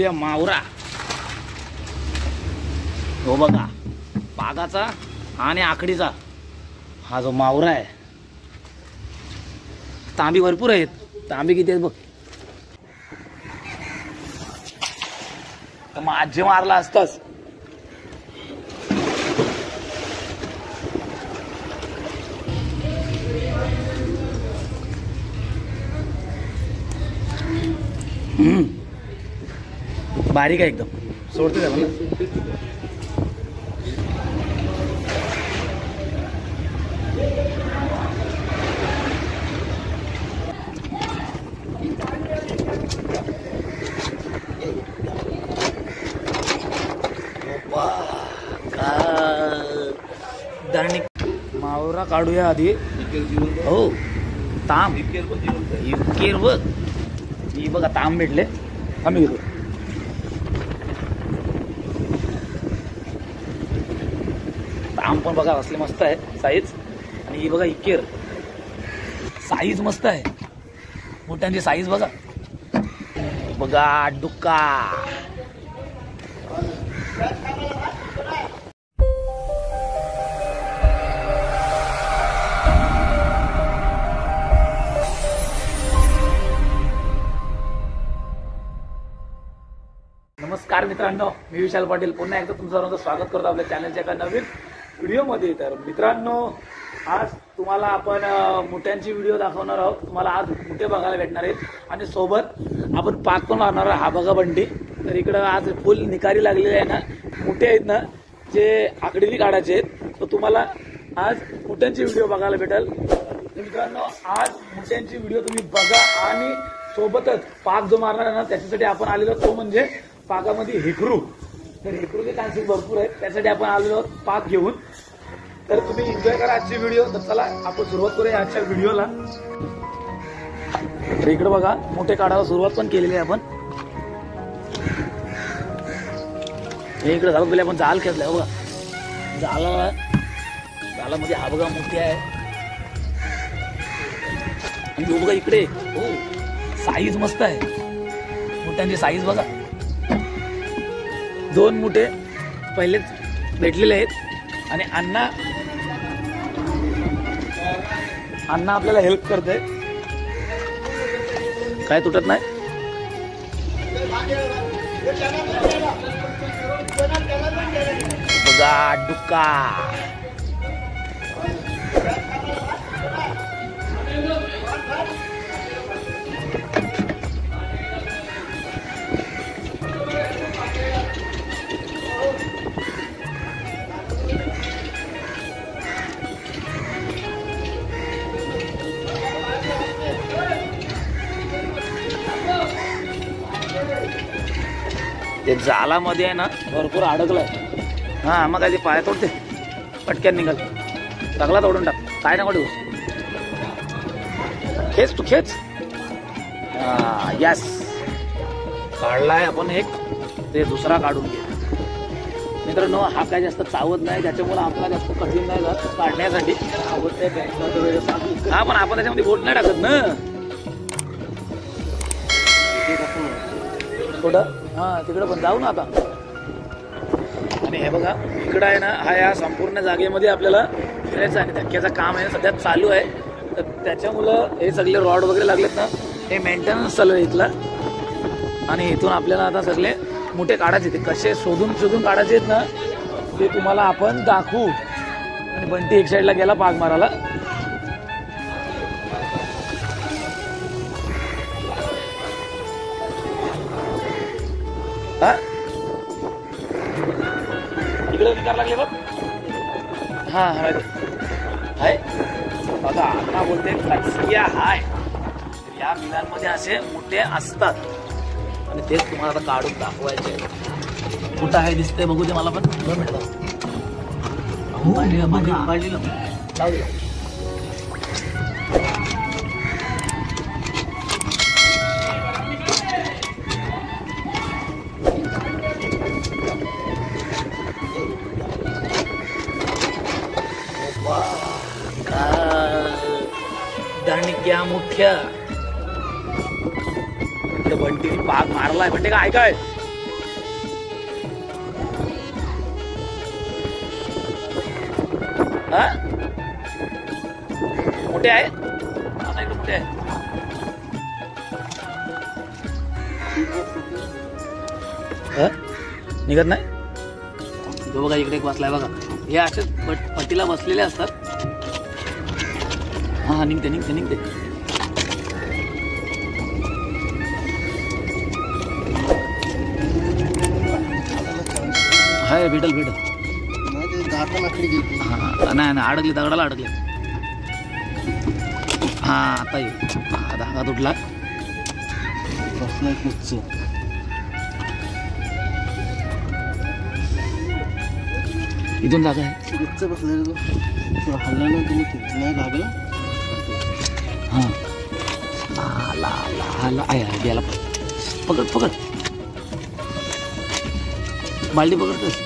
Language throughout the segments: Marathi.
मावरा हो बघा, पागाचा आणि आकडीचा हा जो मावरा आहे. तांबी भरपूर आहेत. तांबी किती आहेत बघ. तर माझे मारला असताच. बारीक आहे एकदम. सोडते त्याला मावरा काढूया आधी. हो तांब इतकेर बघ. ही बघा तांब भेटले. आम्ही घेतो. तांब पण बघा असले मस्त आहे साईज. आणि ही बघा इकेर साईज मस्त आहे. मोठ्यांची साईज बघा. बघा डुक्का. नमस्कार मित्रांनो, मी विशाल पाटील पुन्हा एकदा तुमचं सर्वांचं स्वागत करतो आपल्या चॅनलच्या एका नवीन व्हिडिओमध्ये. तर मित्रांनो, आज तुम्हाला आपण मुठ्यांची व्हिडिओ दाखवणार आहोत. तुम्हाला आज मुठे बघायला भेटणार आहेत आणि सोबत आपण पाक पण मारणार आहोत. हा बघा बंडी. तर इकडं आज फुल निकारी लागलेले आहे ना. मुठे आहेत ना जे आकडी काढायचे आहेत. तर तुम्हाला आज मुठ्यांची व्हिडिओ बघायला भेटेल. मित्रांनो, आज मुठ्यांची व्हिडिओ तुम्ही बघा आणि सोबतच पाक जो मारणार आहे ना त्याच्यासाठी आपण आलेलो तो म्हणजे पाकामध्ये हेकरू. तर हेकरूचे चान्सेस भरपूर आहेत. त्यासाठी आपण आलेलो पाक घेऊन. तर तुम्ही एन्जॉय करा आजची व्हिडिओ. तर चला आपण सुरुवात करूया आजच्या व्हिडिओला. तर इकडे बघा मोठे काढायला सुरुवात पण केलेली आहे आपण. हे इकडे झालं पहिले आपण जाल खेचलाय बघा. जालामध्ये हा बघा मोठी आहे. आणि बघा इकडे हो साईज मस्त आहे. मोठ्यांची साईज बघा. 2 मुठे पहिलेच भेटलेले आहेत. आणि अण्णा आपल्याला हेल्प करते. काय तुटत नाही. बघा डुक्का. ते जालामध्ये आहे ना भरपूर अडकलाय. हा मग काय ते पाय तोडते. पटक्यान निघाल. सगळा तोडून टाक. काय नको ठेवू. खेच तू खेच. यस काढलाय आपण एक. ते दुसरा काढून घे. मित्रांनो, हा काय जास्त चावत नाही. त्याच्यामुळे आपल्याला जास्त कठीण नाही जात काढण्यासाठी. हा पण आपण त्याच्यामध्ये बोट नाही टाकत ना थोडं. हा तिकडं पण जाऊ ना आता. आणि हे बघा इकडं आहे ना हा या संपूर्ण जागेमध्ये आपल्याला फिरायचं आणि धक्क्याचं काम आहे सध्या चालू आहे. तर त्याच्यामुळं हे सगळे रॉड वगैरे लागलेत ना. हे मेंटेनन्स चालू आहे इथला. आणि इथून आपल्याला आता सगळे मोठे काढायचे. ते कसे शोधून काढायचे आहेत ना ते तुम्हाला आपण दाखवू. आणि बंटी एक साईडला गेला पाक मारायला. हा इकडे विकार लागले बघ. हा हाय बघा. अण्णा बोलते कचकिया हाय. या बिलांमध्ये असे मोठे असतात आणि तेच तुम्हाला आता काढून दाखवायचे. कुठं आहे दिसतंय बघू दे मला पण. 2 मिनिटं काढलेलं जाऊ दे. दणक्या मुठ्या बंटी पाक मारलाय. बंटे काय ऐकाय हा मोठे आहे आता इकडे मोठे आहे. निघत नाही. तो बघा इकडे एक बसलाय बघा. हे असेच पट्टीला बसलेले असतात. हा निघते निघते निघते. हाय भेटल भेटल. हा नाही नाही अडकले दगडाला अडकले. हा आता येईल. हा धागा तुटला. इथून जागा आहे. हल्ला ना तुम्ही नाही लागला. हा ला ला ला आहे याला पकड पकड. बाल्टी पकडतोस.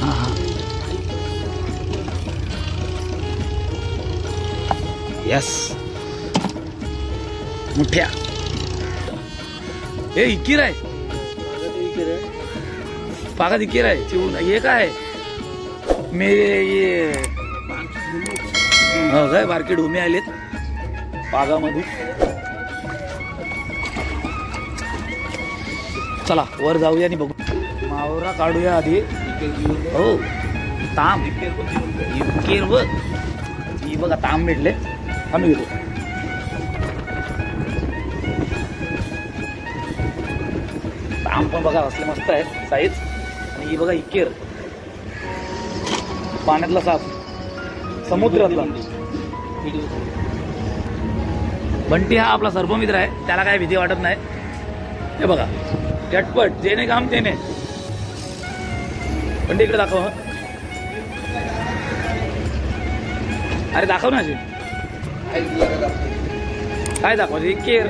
हा हा यस मुठ्या. हे इकीर आहे. पागा इकीर आहे. चिवून हे काय मेरे ये काय बारके ढोमे आलेत पागामध्ये. चला वर जाऊया आणि बघू. मावरा काढूया आधी. हो ताम इकीर बघ. ही बघा ताम भेटले. आम्ही घेतो. ताम पण बघा असले मस्त आहे साईज. आणि ही बघा इकेर पाण्यातला साप समुद्रातला. बंटी हा आपला सर्पमित्र आहे. त्याला काय भीती वाटत नाही. हे बघा झटपट जेने काम तेने. बंटी इकडे दाखव. अरे दाखव ना अशी. काय दाखवायचं. इकेर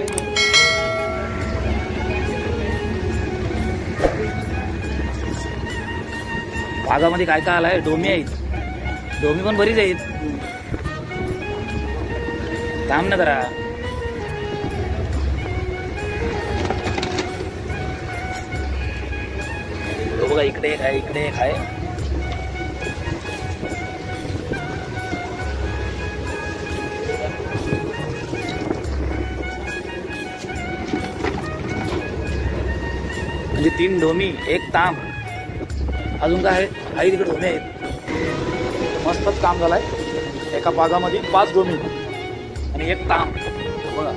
पागामध्ये काय काय आलाय. डोमी आहेत. डोमी पण बरीच आहेत. थांब ना जरा. बघा इकडे एक आहे इकडे एक आहे. म्हणजे 3 डोमी एक ताम. अजून काय आहे. आई तिकडे डोमे आहेत. मस्तच काम झालाय. एका पागामध्ये 5 डोमी आणि एक ताम. बघा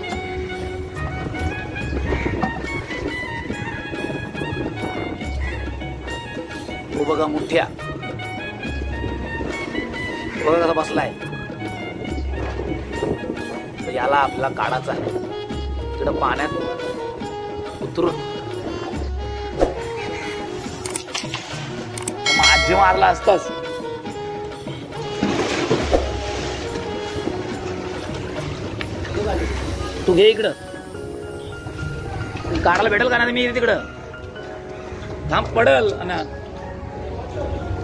तो बघा मुठ्या. बघा कसा बसलाय. याला आपला काढाचा आहे. तिकडं पाण्यात उतरून माझे मारला असताच. तू घे इकडं. काढायला भेटेल का नाही. मी येते तिकडं. थांब पडल.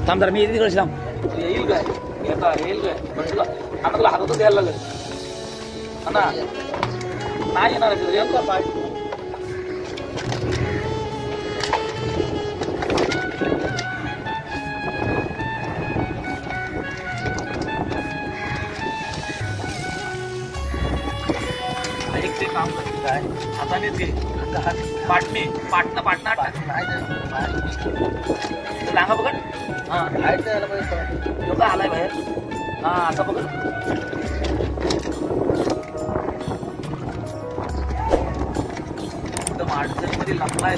थांब जरा मी येते तिकडे. थांब येईल काय. येता येईल काय. आता तुला हातात द्यायला लागेल ना. नाही येणार तिथे. पाय काम करते काय. हातानेच घे. पाटणी पाटणं पाटणं लांगा पकड. हा एवढा आलाय बाहेर. हा असा पकड. एकदम अडचणीमध्ये लपलाय.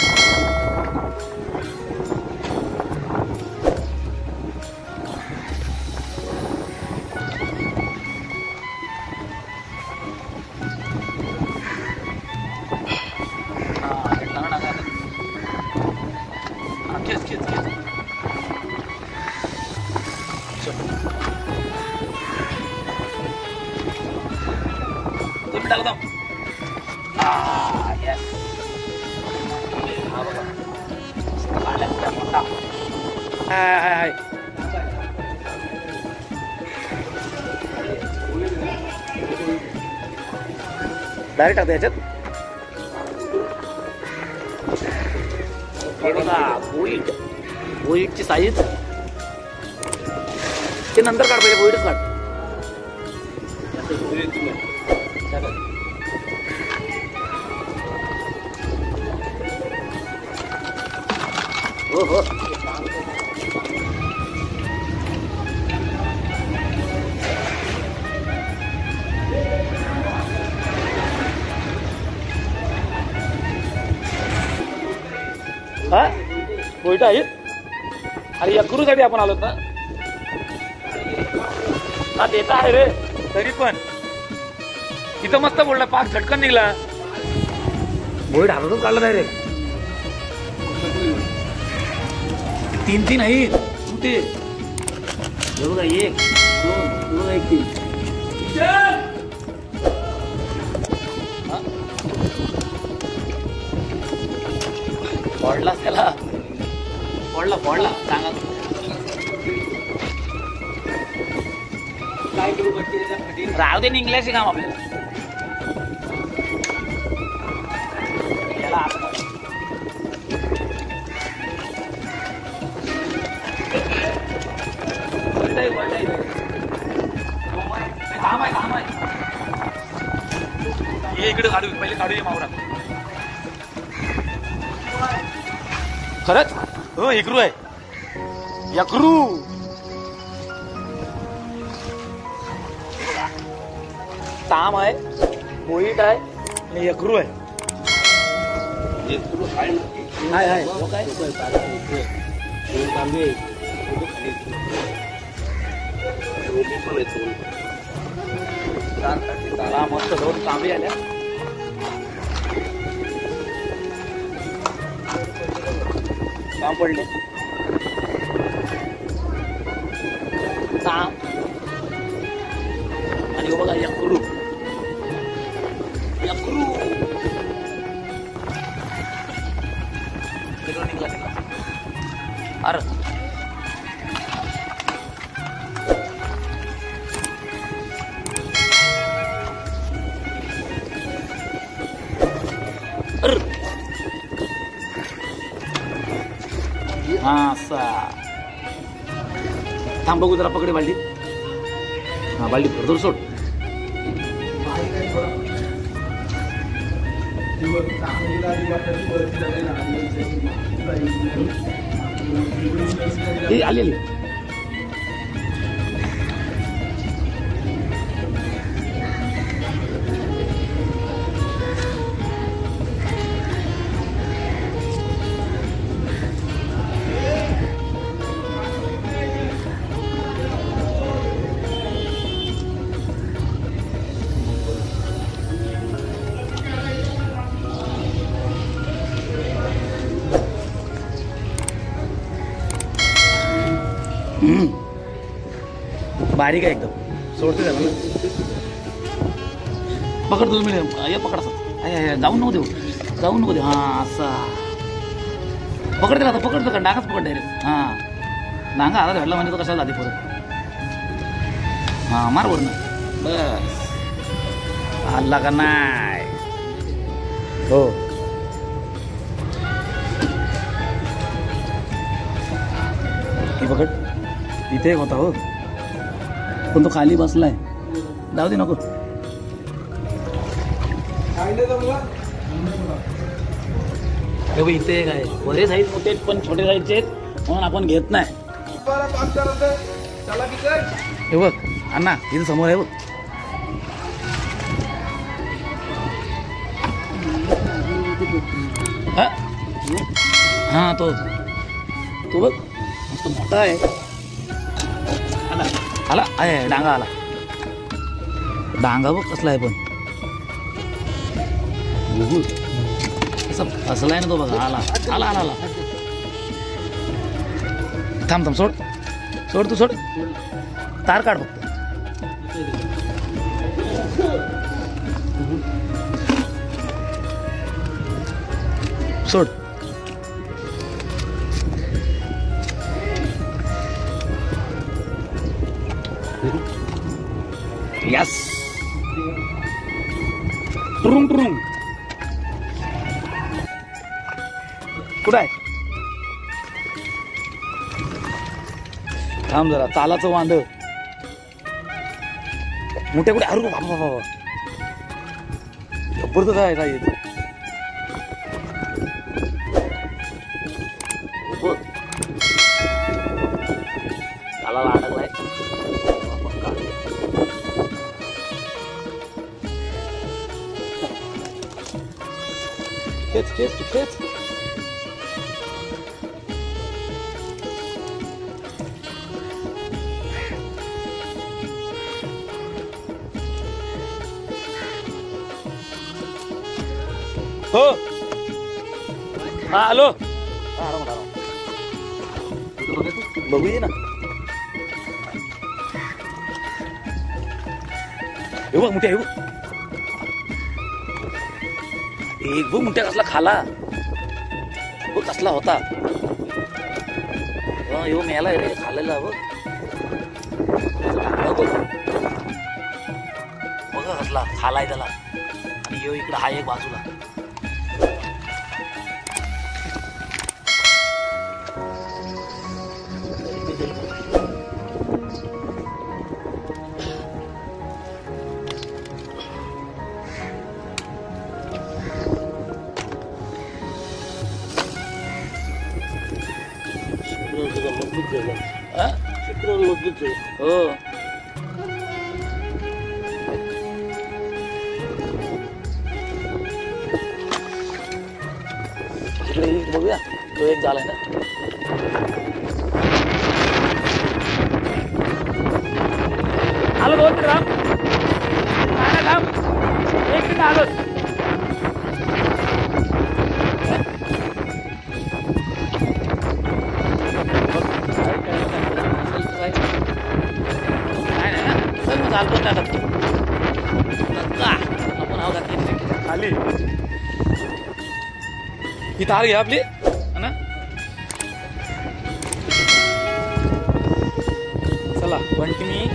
डायरेक्ट आता याच्यात. हे बघा बुईट. बुईटची साईज ते नंतर काढ, पहिले भोईटच काढ. हो हो हा भोईटा आहेत. अरे यक्रूसाठी आपण आलोत ना. हा ते तर आहे रे, तरी पण तिथं मस्त बोलला, पाक झटकन निघला. भोईट हातातच काढला नाही रे. 3-3 आहेत ते. बघा 1 2 1 3. फोडलाच त्याला, फोडला सांगा काय करू. राहू दे, निघल्याचे काम आपल्याला. याला थांब आहे ये इकडे काढू, पहिले काढूया मावरा. खरंच हो, यक्रू आहे. यक्रू ताम आहे, भोईट आहे आणि यक्रू आहे. आहे मस्त 2 तांबे आल्या. काम पडले ताम. आणि बघा यक्रू निघला. अरे हा असा. थांब बघू जरा, पकडे बाल्टी. हा बाल्टी भरदूर सोड. आलेली बारीक आहे एकदम. सोडते त्याला. पकडतो तुम्ही, ये पकड असं. जाऊन नको देऊ. हा असा पकड त्याला. आता पकडतो का, डांगाच पकड डायरेक्ट. हा डांगा आता भेटला म्हणजे तो कशाला जाते परत. हा मार वरनं. बस हल्ला का नाही. हो ती पकड. इथे एक होता हो, पण तो खाली बसलाय. जाऊ दे नको. इथे एक आहे. बरेच आहेत मोठे पण छोटे साईजचे आहेत, म्हणून आपण घेत नाही. हे बघ अण्णा, इथे समोर आहे बघ. हा तो बघ मस्त मोठा आहे. आला आहे डांगा. आला डांगा बघ कसला आहे. पण कसं असला आहे ना तो. बघा आला. थांब सोड तू सोड. तार काढ फक्त. सोड. यस. टुरुंग कुठं आहे. थांब जरा, तालाचं वांद मोठ्या कुठे अरे बाबा बाबा जबरदस्त आहे काय त्याला अडकलाय खेच खेच खेच हो हा हॅलो आराम आराम बघूया ना हे बघ मोठ्या एक बघ मोठ्या कसला खाला बघ कसला होता येऊ मेला रे खाल्लेला बघ बघ कसला खालाय त्याला आणि येऊ इकडं हा एक बाजूला हो बघूया तो एक झालाय ना आलो दोन राम राम एक मिनिट आलो खाली ही तार घ्या आपली ना चला बंटी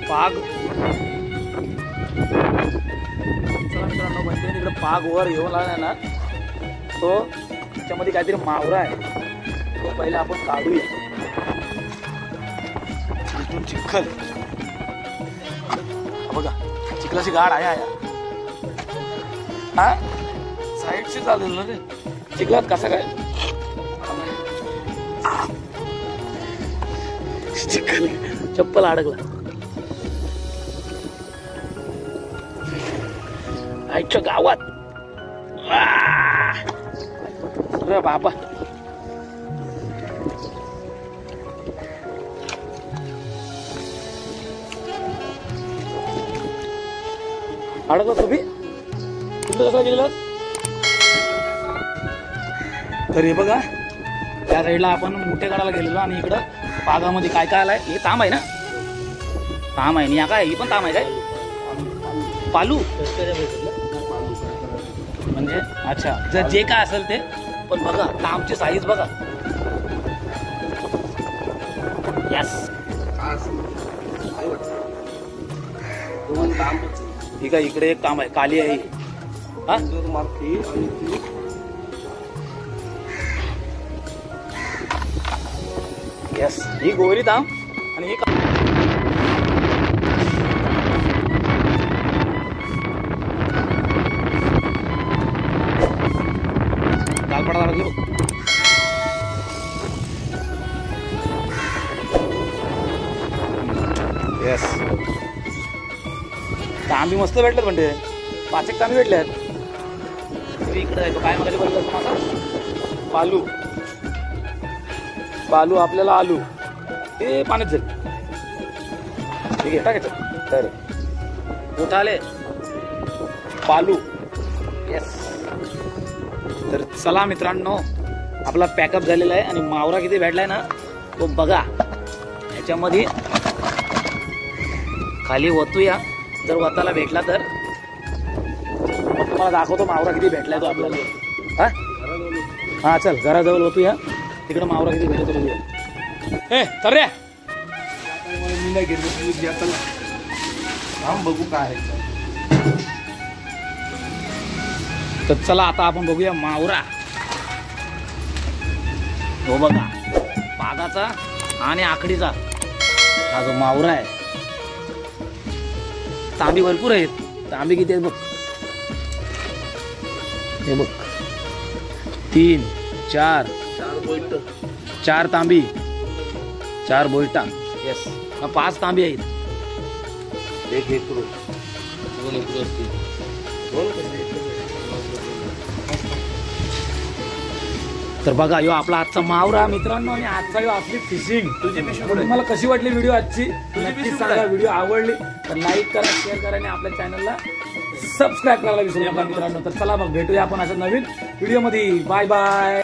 पाग चला मित्रांनो बंटी इकडे पाग वर घेऊन लागला ना तो त्याच्यामध्ये काहीतरी मावरा आहे तो पहिले आपण काढूया इथून चिखल बघा चिखलाची गाड आहे हा साईडशी चालेल ना रे चिखलात कसा काय चिखल चप्पल अडकला आईच्या गावात रे बाबा अडकला तुम्ही कुठं कसा गेला तर हे बघा त्या साईडला आपण मोठ्या गडाला गेलेलो आणि इकडं पागामध्ये काय काय आलाय हे तांब आहे ना तांब आहे या काय ही पण तांब आहे काय पालू म्हणजे अच्छा जर जे काय असेल ते पण बघा तांबची साईज बघा यस ठीक आहे इकडे एक तांब आहे काली आहे हा यस ही गोरी तांब आणि ही कालपडा लागली यस तांबी मस्त भेटल्यात म्हणते 5 एक तांबी भेटल्यात इकडे आहे तो काय मगाशी बोलतो माझा पालू पालू आपल्याला आलू हे पाण्यात जाईल ठीक आहे टाकायचं तर मोठा आले पालू येस तर चला मित्रांनो आपला पॅकअप झालेला आहे आणि मावरा किती भेटलाय ना तो बघा ह्याच्यामध्ये खाली वतूया जर वताला भेटला तर तुम्हाला दाखवतो मावरा किती भेटलाय तो आपल्याला हा हा चल घराजवळ वतूया तिकडे मावरा किती भेटतो बघूया ए तर रे मी नाही घेतलं बघू काय तर चला आता आपण बघूया मावरा हो बघा पागाचा आणि आकडीचा हा जो मावरा आहे तांबी भरपूर आहेत. तांबी किती आहेत बघ, हे बघ 3 4 4 तांबी, 4 बोलटा. येस, 5 तांबी आहेत. एक हेकरू, 2 हेकरू असतील. तर बघा यो आपला आजचा मावरा मित्रांनो, आणि आजचा यो आपली फिशिंग. तुम्हाला कशी वाटली व्हिडिओ आजची नक्कीच सांगा. व्हिडिओ आवडली तर लाईक करा, शेअर करा आणि आपल्या चॅनलला सबस्क्राईब करायला विसरू नका मित्रांनो. तर चला मग भेटूया आपण अशा नवीन व्हिडिओ मध्ये. Bye bye.